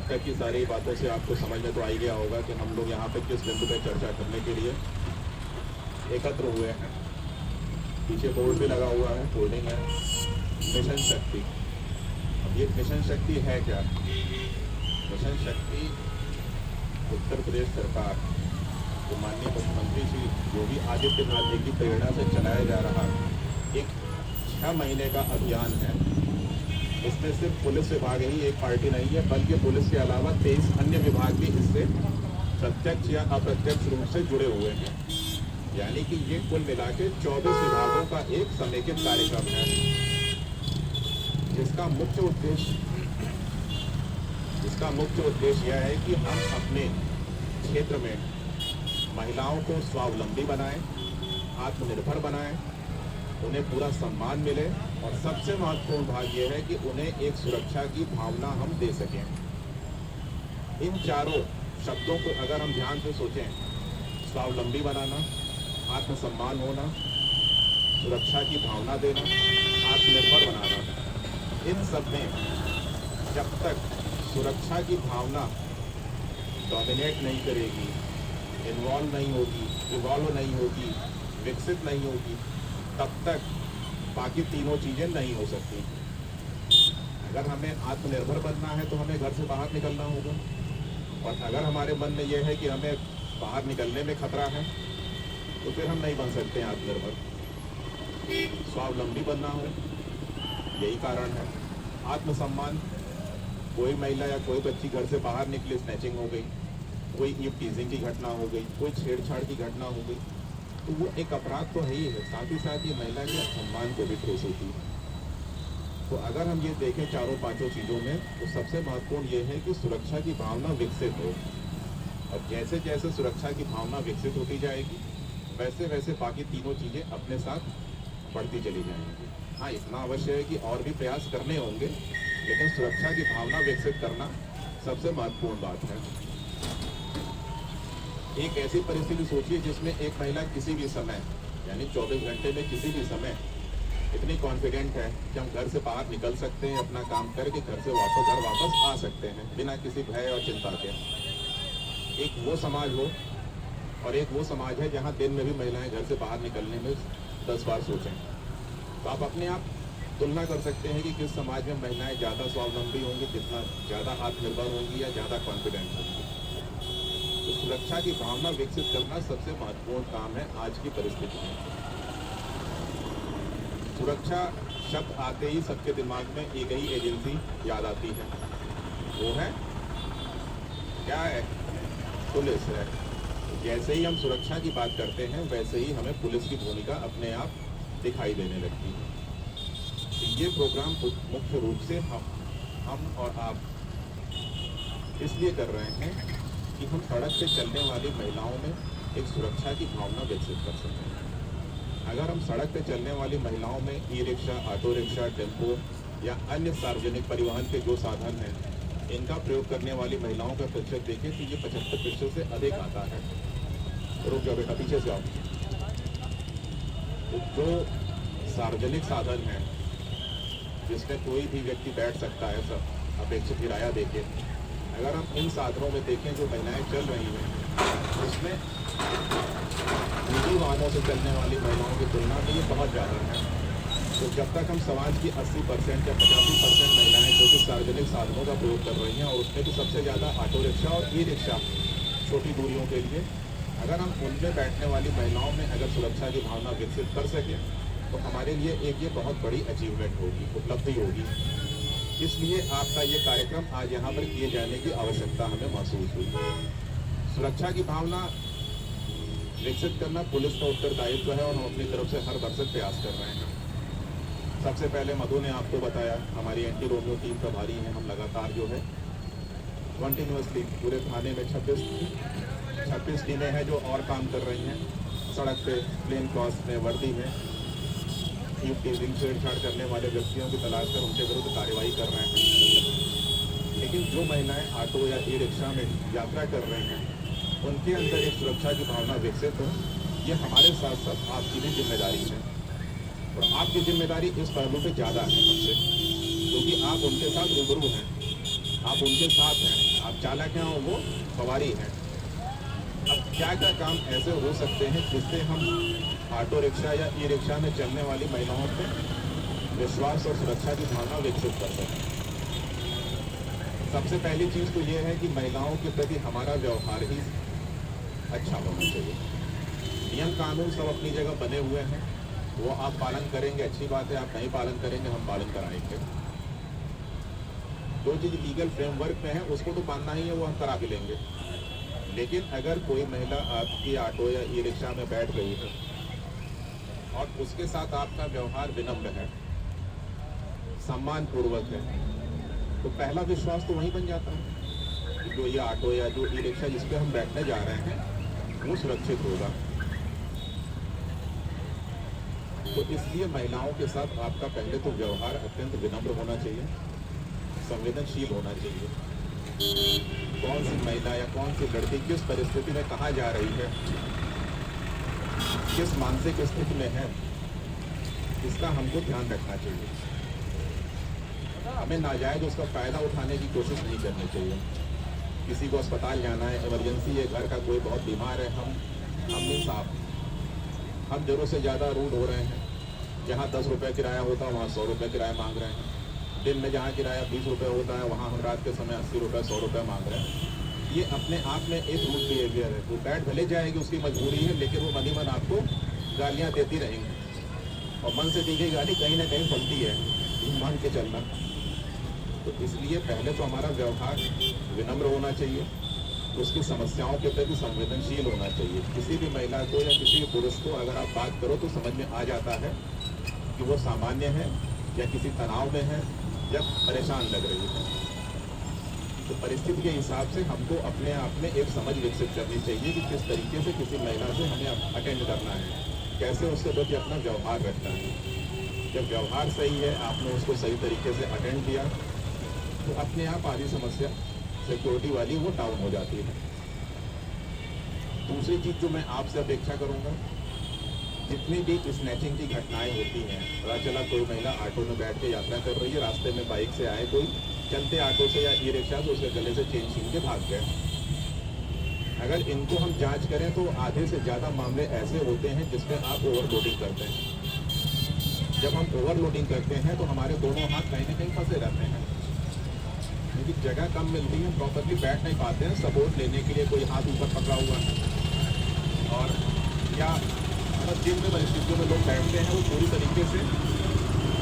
अब तक की सारी बातों से आपको समझ में तो आ ही गया होगा कि हम लोग यहाँ पे किस बिंदु पे चर्चा करने के लिए एकत्र हुए हैं। पीछे बोर्ड भी लगा हुआ है, होर्डिंग है, मिशन शक्ति। अब ये मिशन शक्ति है क्या? मिशन शक्ति उत्तर प्रदेश सरकार तो माननीय मुख्यमंत्री श्री योगी आदित्यनाथ जी की प्रेरणा से चलाया जा रहा एक 6 महीने का अभियान है। इसमें सिर्फ पुलिस विभाग ही एक पार्टी नहीं है, बल्कि पुलिस के अलावा 23 अन्य विभाग भी इससे प्रत्यक्ष या अप्रत्यक्ष रूप से जुड़े हुए हैं। यानी कि ये कुल मिला के 24 विभागों का एक समेकित कार्यक्रम है, जिसका मुख्य उद्देश्य यह है कि हम अपने क्षेत्र में महिलाओं को स्वावलंबी बनाएं, आत्मनिर्भर बनाएं, उन्हें पूरा सम्मान मिले और सबसे महत्वपूर्ण भाग यह है कि उन्हें एक सुरक्षा की भावना हम दे सकें। इन चारों शब्दों को अगर हम ध्यान से सोचें, स्वावलंबी बनाना, आत्मसम्मान होना, सुरक्षा की भावना देना, आत्मनिर्भर बनाना, इन सब में जब तक सुरक्षा की भावना डोमिनेट नहीं करेगी, इन्वॉल्व नहीं होगी, विकसित नहीं होगी, तब तक बाकी तीनों चीज़ें नहीं हो सकती। अगर हमें आत्मनिर्भर बनना है तो हमें घर से बाहर निकलना होगा, और अगर हमारे मन में यह है कि हमें बाहर निकलने में खतरा है तो फिर हम नहीं बन सकते हैं आत्मनिर्भर। स्वावलंबी बनना हो, यही कारण है। आत्मसम्मान, कोई महिला या कोई बच्ची घर से बाहर निकली, स्नैचिंग हो गई, कोई ईव टीजिंग की घटना हो गई, कोई छेड़छाड़ की घटना हो गई, तो वो एक अपराध तो है ही है, साथ ही साथ ये महिला के सम्मान को भी ठेस होती है। तो अगर हम ये देखें चारों पांचों चीज़ों में, तो सबसे महत्वपूर्ण ये है कि सुरक्षा की भावना विकसित हो, और जैसे जैसे सुरक्षा की भावना विकसित होती जाएगी, वैसे वैसे बाकी तीनों चीज़ें अपने साथ बढ़ती चली जाएंगी। हाँ, इतना अवश्य है कि और भी प्रयास करने होंगे, लेकिन सुरक्षा की भावना विकसित करना सबसे महत्वपूर्ण बात है। एक ऐसी परिस्थिति सोचिए जिसमें एक महिला किसी भी समय, यानी 24 घंटे में किसी भी समय इतनी कॉन्फिडेंट है कि हम घर से बाहर निकल सकते हैं, अपना काम करके घर वापस आ सकते हैं बिना किसी भय और चिंता के। एक वो समाज हो, और एक वो समाज है जहाँ दिन में भी महिलाएं घर से बाहर निकलने में 10 बार सोचें। तो आप अपने आप तुलना कर सकते हैं कि किस समाज में महिलाएं ज़्यादा स्वावलंबी होंगी, कितना ज़्यादा आत्मनिर्भर होंगी या ज़्यादा कॉन्फिडेंट होंगी। तो सुरक्षा की भावना विकसित करना सबसे महत्वपूर्ण काम है आज की परिस्थिति में। सुरक्षा शब्द आते ही सबके दिमाग में एक ही एजेंसी याद आती है, वो है क्या है? पुलिस है। जैसे ही हम सुरक्षा की बात करते हैं, वैसे ही हमें पुलिस की भूमिका अपने आप दिखाई देने लगती है। तो ये प्रोग्राम मुख्य रूप से हम और आप इसलिए कर रहे हैं कि हम सड़क पे चलने वाली महिलाओं में एक सुरक्षा की भावना विकसित कर सकें। अगर हम सड़क पे चलने वाली महिलाओं में e rickshaw, auto rickshaw, tempo या अन्य सार्वजनिक परिवहन के जो साधन हैं, इनका प्रयोग करने वाली महिलाओं का प्रतिशत देखें तो ये 75% से अधिक आता है। रुक जाओ बेटा, पीछे से आओ। तो जो सार्वजनिक साधन है जिसमें कोई भी व्यक्ति बैठ सकता है, सब अपेक्षित किराया देके, अगर हम इन साधनों में देखें जो महिलाएं चल रही हैं, उसमें निजी वाहनों से चलने वाली महिलाओं की तुलना में ये बहुत ज़्यादा है। तो जब तक हम समाज की 80% या 85% महिलाएं जो कि सार्वजनिक साधनों का प्रयोग कर रही हैं, और उसमें भी सबसे ज़्यादा ऑटो रिक्शा और ई रिक्शा छोटी दूरियों के लिए, अगर हम उनमें बैठने वाली महिलाओं में अगर सुरक्षा की भावना विकसित कर सकें, तो हमारे लिए एक ये बहुत बड़ी अचीवमेंट होगी, उपलब्धि होगी। इसलिए आपका ये कार्यक्रम आज यहाँ पर किए जाने की आवश्यकता हमें महसूस हुई। सुरक्षा की भावना विकसित करना पुलिस का उत्तरदायित्व है, और हम अपनी तरफ से हर भरसक प्रयास कर रहे हैं। सबसे पहले मधु ने आपको बताया, हमारी एंटी रोमियो टीम प्रभारी हैं। हम लगातार जो है कंटिन्यूसली पूरे थाने में 26 टीमें हैं जो और काम कर रही हैं। सड़क पे, प्लेन क्रॉस में, वर्दी में ईव टीजिंग, छेड़छाड़ करने वाले व्यक्तियों की तलाश कर उनके विरुद्ध कार्रवाई कर रहे हैं। लेकिन जो महिलाएं ऑटो या ई रिक्शा में यात्रा कर रही हैं, उनके अंदर एक सुरक्षा की भावना विकसित हो, ये हमारे साथ साथ आपकी भी जिम्मेदारी है। और आपकी जिम्मेदारी इस पहलू पे ज़्यादा है हमसे, क्योंकि आप उनके साथ रूबरू हैं, आप उनके साथ हैं, चालक हैं और वो सवारी हैं। अब क्या क्या काम ऐसे हो सकते हैं जिससे हम ऑटो रिक्शा या ई रिक्शा में चलने वाली महिलाओं को विश्वास और सुरक्षा की भावना विकसित कर सकें। सबसे पहली चीज़ तो ये है कि महिलाओं के प्रति हमारा व्यवहार ही अच्छा होना चाहिए। नियम कानून सब अपनी जगह बने हुए हैं, वो आप पालन करेंगे अच्छी बात है, आप नहीं पालन करेंगे हम पालन कराएंगे। जो चीज़ लीगल फ्रेमवर्क में है उसको तो मानना ही है, वो हम करा भी लेंगे। लेकिन अगर कोई महिला आपकी ऑटो या ई रिक्शा में बैठ गई है और उसके साथ आपका व्यवहार विनम्र है, सम्मान पूर्वक है, तो पहला विश्वास तो वहीं बन जाता है कि जो ये ऑटो या जो ई रिक्शा जिस पे हम बैठने जा रहे हैं वो सुरक्षित होगा। तो इसलिए महिलाओं के साथ आपका पहले तो व्यवहार अत्यंत विनम्र होना चाहिए, संवेदनशील होना चाहिए। कौन सी महिला या कौन सी लड़की किस परिस्थिति में कहाँ जा रही है, किस मानसिक स्थिति में है, इसका हमको ध्यान रखना चाहिए। हमें नाजायज उसका फ़ायदा उठाने की कोशिश नहीं करनी चाहिए। किसी को अस्पताल जाना है, इमरजेंसी है, घर का कोई बहुत बीमार है, हम नहीं साहब, हम ज़रूरत से ज़्यादा रूड हो रहे हैं। जहाँ 10 रुपये किराया होता है वहाँ 100 रुपये किराया मांग रहे हैं। दिन में जहाँ किराया 20 रुपये होता है वहाँ हम रात के समय 80 रुपये 100 रुपये मांग रहे हैं। ये अपने आप में एक रूड बिहेवियर है। वो बैठ भले जाएगी, उसकी मजबूरी है, लेकिन वो मन ही मन आपको गालियाँ देती रहेंगी और मन से दी गई गाली कहीं ना कहीं फलती है, मान के चलना। तो इसलिए पहले तो हमारा व्यवहार विनम्र होना चाहिए, उसकी समस्याओं के प्रति संवेदनशील होना चाहिए। किसी भी महिला को या किसी भी पुरुष को अगर आप बात करो तो समझ में आ जाता है कि वो सामान्य है या किसी तनाव में है या परेशान लग रही है। तो परिस्थिति के हिसाब से हमको अपने आप में एक समझ विकसित करनी चाहिए कि किस तरीके से किसी महिला से हमें अटेंड करना है, कैसे उसके प्रति अपना व्यवहार रखना है। जब व्यवहार सही है, आपने उसको सही तरीके से अटेंड किया, तो अपने आप आधी समस्या सिक्योरिटी वाली वो डाउन हो जाती है। दूसरी चीज़ जो मैं आपसे अपेक्षा करूँगा, जितनी भी स्नैचिंग की घटनाएं होती हैं, पता चला कोई महिला ऑटो में बैठ के यात्रा कर रही है, रास्ते में बाइक से आए कोई, चलते ऑटो से या ई रिक्शा से उसके गले से चेन छीन के भाग गए। अगर इनको हम जांच करें तो आधे से ज़्यादा मामले ऐसे होते हैं जिसमें आप ओवरलोडिंग करते हैं। जब हम ओवरलोडिंग करते हैं तो हमारे दोनों हाथ कहीं ना कहीं फंसे रहते हैं, क्योंकि जगह कम मिलती है, प्रॉपरली बैठ नहीं पाते हैं। सपोर्ट लेने के लिए कोई हाथ ऊपर पकड़ा हुआ है, और या मतलब जिन भी परिस्थितियों में लोग बैठते हैं वो पूरी तरीके से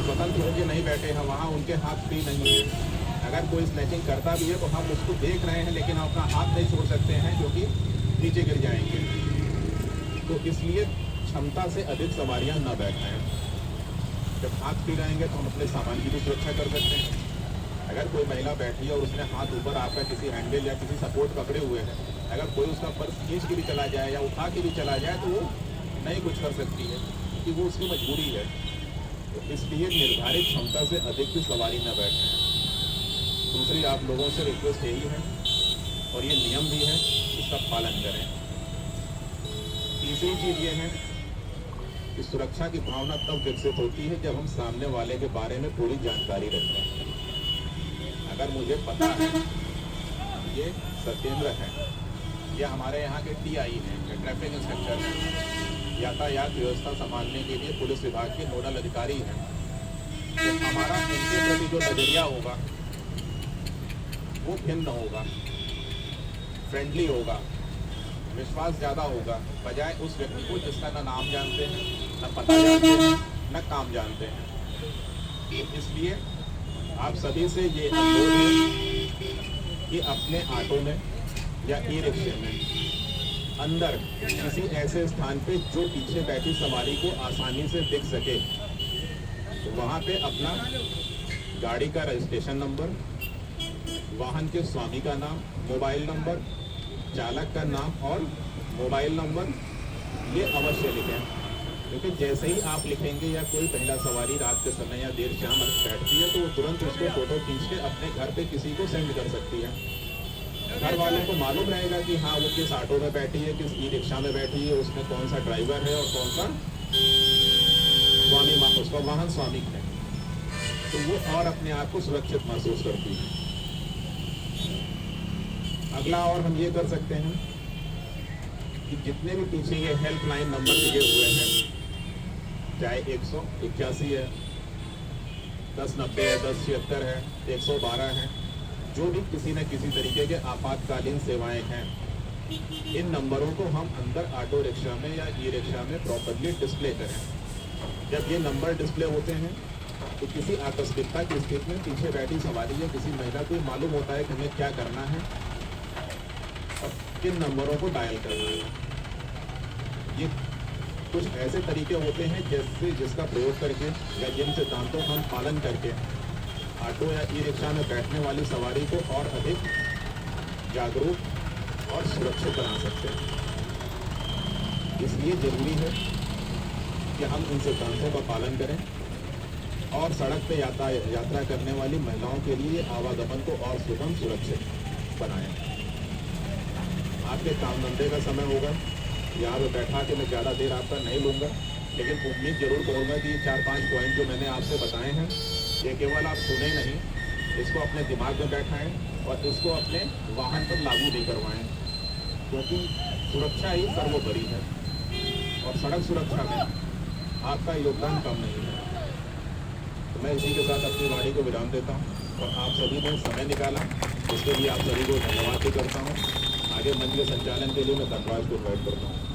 स्वतंत्र होकर नहीं बैठे हैं, वहाँ उनके हाथ फ्री नहीं है। अगर कोई स्नैचिंग करता भी है तो हम उसको देख रहे हैं, लेकिन अपना हाथ नहीं छोड़ सकते हैं क्योंकि नीचे गिर जाएंगे। तो इसलिए क्षमता से अधिक सवारियाँ न बैठाएं। जब हाथ फ्री रहेंगे तो हम अपने सामान की भी सुरक्षा कर सकते हैं। अगर कोई महिला बैठी है और उसने हाथ ऊपर आपका किसी हैंडल या किसी सपोर्ट पकड़े हुए हैं, अगर कोई उसका पर्स खींच के भी चला जाए या उठा के भी चला जाए तो वो नहीं कुछ कर सकती है, क्योंकि वो उसकी मजबूरी है। तो इसलिए निर्धारित क्षमता से अधिक की सवारी न बैठें। दूसरी आप लोगों से रिक्वेस्ट यही है, और ये नियम भी है, इसका पालन करें। तीसरी चीज़ ये है कि सुरक्षा की भावना तब विकसित होती है जब हम सामने वाले के बारे में पूरी जानकारी रखते हैं। अगर मुझे पता है ये सत्येंद्र है, ये हमारे यहाँ के टीआई हैं, ये ट्रैफिक इंस्पेक्टर हैं, यातायात व्यवस्था संभालने के लिए पुलिस विभाग के नोडल अधिकारी हैं, तो हमारा इनके प्रति जो नजरिया होगा वो भिन्न होगा, फ्रेंडली होगा, विश्वास ज़्यादा होगा, बजाय उस व्यक्ति को जिसका न नाम जानते हैं, न पता जानते हैं, न काम जानते हैं। तो इसलिए आप सभी से ये अनुरोध है कि अपने ऑटो में या ई रिक्शे में अंदर किसी ऐसे स्थान पे जो पीछे बैठी सवारी को आसानी से दिख सके, तो वहाँ पे अपना गाड़ी का रजिस्ट्रेशन नंबर, वाहन के स्वामी का नाम, मोबाइल नंबर, चालक का नाम और मोबाइल नंबर ये अवश्य लिखें। क्योंकि जैसे ही आप लिखेंगे या कोई महिला सवारी रात के समय या देर शाम बैठती है तो वो तुरंत उसको फोटो खींच के अपने घर पे किसी को सेंड कर सकती है। घर वालों को मालूम रहेगा कि हाँ वो किस ऑटो में बैठी है, किस ई रिक्शा में बैठी है, उसमें कौन सा ड्राइवर है और कौन सा स्वामी, उसका वाहन स्वामी है। तो वो और अपने आप को सुरक्षित महसूस करती है। अगला और हम ये कर सकते हैं कि जितने भी पीछे ये हेल्पलाइन नंबर दिए हुए हैं, चाहे 181 है, 1090 है, 1076 है, 112 है, जो भी किसी न किसी तरीके के आपातकालीन सेवाएं हैं, इन नंबरों को हम अंदर ऑटो रिक्शा में या ई रिक्शा में प्रॉपरली डिस्प्ले करें। जब ये नंबर डिस्प्ले होते हैं तो किसी आकस्मिकता की स्थिति में पीछे बैठी सवारी या किसी महिला को मालूम होता है कि हमें क्या करना है और किन नंबरों को डायल करना है। ये कुछ ऐसे तरीके होते हैं जिसका प्रयोग करके या जिन सिद्धांतों का हम पालन करके ऑटो या ई रिक्शा में बैठने वाली सवारी को और अधिक जागरूक और सुरक्षित बना सकते हैं। इसलिए जरूरी है कि हम इन सिद्धांतों का पालन करें और सड़क पे यात्रा करने वाली महिलाओं के लिए आवागमन को और सुगम सुरक्षित बनाएं। आपके काम धंधे का समय होगा, यहाँ पे बैठा के मैं ज़्यादा देर आपका नहीं लूँगा, लेकिन उम्मीद जरूर करूँगा कि 4-5 पॉइंट जो मैंने आपसे बताए हैं, ये केवल आप सुने नहीं, इसको अपने दिमाग में बैठाएं और इसको अपने वाहन पर लागू भी करवाएं, क्योंकि सुरक्षा ही सर्वोपरि है और सड़क सुरक्षा में आपका योगदान कम नहीं है। तो मैं इसी के साथ अपनी वाणी को विराम देता हूँ और आप सभी ने समय निकाला, इसके लिए आप सभी को धन्यवाद भी करता हूँ। आगे मंच के संचालन के लिए मैं धनराज को इन्वाइट करता हूँ।